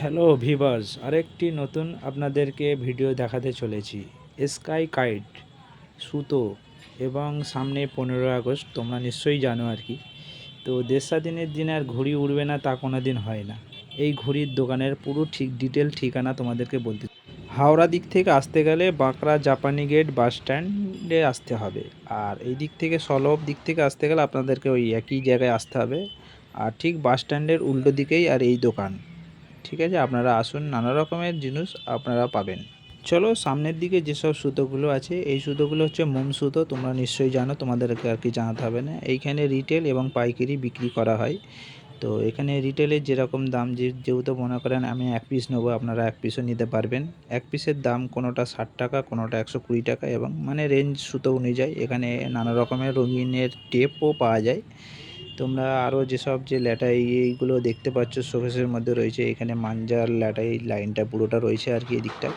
Hello viewers, আরেকটি নতুন আপনাদেরকে ভিডিও দেখাতে চলেছি। স্কাই কাইট সুতো এবং সামনে 15 আগস্ট, তোমরা নিশ্চয়ই জানো আর কি। তো দেশ স্বাধীনের দিন আর ঘুড়ি উড়বে না তা কোনো দিন হয় না। এই ঘুড়ির দোকানের পুরো ডিটেল ঠিকানা তোমাদেরকে বলতে, হাওড়া দিক থেকে আসতে গেলে বাঁকড়া জাপানি গেট বাস স্ট্যান্ডে আসতে হবে। আর এই দিক থেকে সলভ দিক থেকে আসতে গেলে আপনাদেরকে ওই একই জায়গায় আসতে হবে। আর ঠিক বাস স্ট্যান্ডের উল্টো দিকেই আর এই দোকান। ঠিক আছে, আপনারা আসুন, নানা রকমের জিনিস আপনারা পাবেন। চলো, সামনের দিকে যেসব সুতোগুলো আছে, এই সুতোগুলো হচ্ছে মোম সুতো। তোমরা নিশ্চয়ই জানো, তোমাদেরকে আর কি জানাতে হবে না। এইখানে রিটেল এবং পাইকারি বিক্রি করা হয়। তো এখানে রিটেলের যেরকম দাম, যেহেতু মনে করেন আমি এক পিস নেবো, আপনারা এক পিসও নিতে পারবেন। এক পিসের দাম কোনোটা 60 টাকা, কোনোটা 120 টাকা, এবং মানে রেঞ্জ সুতো অনুযায়ী এখানে নানা রকমের রঙিনের টেপও পাওয়া যায়। তোমরা আরও যেসব যে ল্যাটাই এইগুলো দেখতে পাচ্ছ শোকেসের মধ্যে রয়েছে, এখানে মাঞ্জার ল্যাটাই লাইনটা পুরোটা রয়েছে আর কি এদিকটা।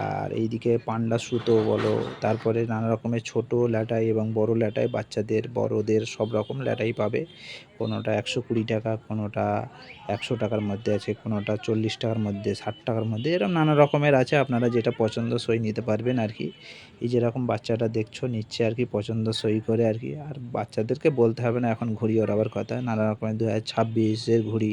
আর এইদিকে পান্ডা সুতো বলো, তারপরে নানা রকমের ছোট ল্যাটাই এবং বড় ল্যাটাই, বাচ্চাদের বড়দের সব রকম ল্যাটাই পাবে। কোনোটা 120 টাকা, কোনোটা 100 টাকার মধ্যে আছে, কোনোটা 40 টাকার মধ্যে, 60 টাকার মধ্যে, এরকম নানা রকমের আছে। আপনারা যেটা পছন্দসই নিতে পারবেন আর কি। এই যেরকম বাচ্চাটা দেখছো নিচ্ছে আর কি পছন্দসই করে আর কি। আর বাচ্চাদেরকে বলতে হবে না এখন ঘুড়ি ওড়াবার কথা। নানা রকমের 2026-এর ঘুড়ি,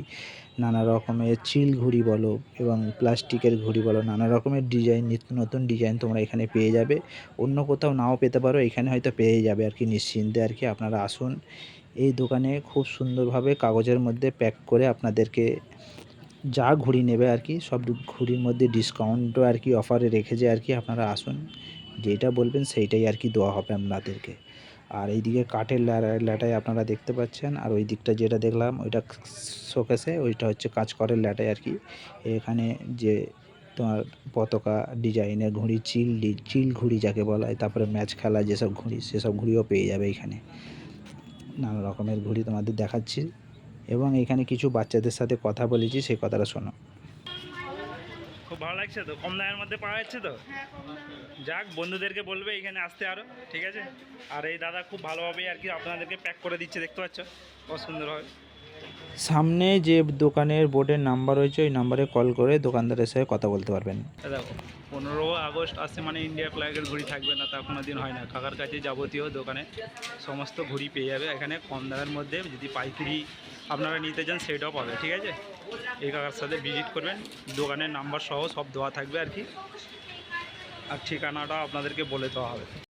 নানা রকমের চিল ঘুড়ি বলো এবং প্লাস্টিকের ঘুড়ি বলো, নানা রকমের ডিজাইন, নিত্য নতুন ডিজাইন তোমরা এখানে পেয়ে যাবে। অন্য কোথাও নাও পেতে পারো, এখানে হয়তো পেয়ে যাবে আর কি নিশ্চিন্তে আর কি। আপনারা আসুন, এই দোকানে খুব সুন্দরভাবে কাগজের মধ্যে প্যাক করে আপনাদেরকে যা ঘুড়ি নেবে আর কি, সব ঘুড়ির মধ্যে ডিসকাউন্টও আর কি অফারে রেখেছে আর কি। আপনারা আসুন, যেটা বলবেন সেইটাই আর কি দেওয়া হবে আপনাদেরকে। আর এইদিকে কাঠের ল্যাটাই আপনারা দেখতে পাচ্ছেন, আর ওই দিকটা যেটা দেখলাম ওইটা শোকেসে, ওইটা হচ্ছে কাঁচকড়ের ল্যাটাই আর কি। এখানে যে তোমার পতাকা ডিজাইনের ঘুড়ি, চিল ঘুড়ি যাকে বলা হয়, তারপরে ম্যাচ খেলা যেসব ঘুড়ি, সেসব ঘুড়িও পেয়ে যাবে এখানে। নানা রকমের ঘুড়ি তোমাদের দেখাচ্ছি, এবং এখানে কিছু বাচ্চাদের সাথে কথা বলেছি, সেই কথাটা শোনো। খুব ভালো লাগছে তো, কম দামের মধ্যে পাওয়া যাচ্ছে তো। যাক, বন্ধুদেরকে বলবে এখানে আসতে আরও, ঠিক আছে। আর এই দাদা খুব ভালোভাবে আর কি আপনাদেরকে প্যাক করে দিচ্ছে, দেখতে পাচ্ছ কত সুন্দরভাবে। সামনে যে দোকানের বোর্ডের নাম্বার রয়েছে, ওই নাম্বারে কল করে দোকানদারের সাথে কথা বলতে পারবেন। দেখো, 15 আগস্ট আসছে মানে ইন্ডিয়া ফ্ল্যাগের ঘুড়ি থাকবে না তা কোনো দিন হয় না। কাকার কাছে যাবতীয় দোকানে সমস্ত ঘুড়ি পেয়ে যাবে এখানে কম দামের মধ্যে। যদি পাইকারি আপনারা নিতে চান সেটাও পাবে, ঠিক আছে। এই কাকার সাথে ভিজিট করবেন, দোকানের নাম্বার সহ সব দেওয়া থাকবে আর কি। আর ঠিকানাটা আপনাদেরকে বলে দেওয়া হবে।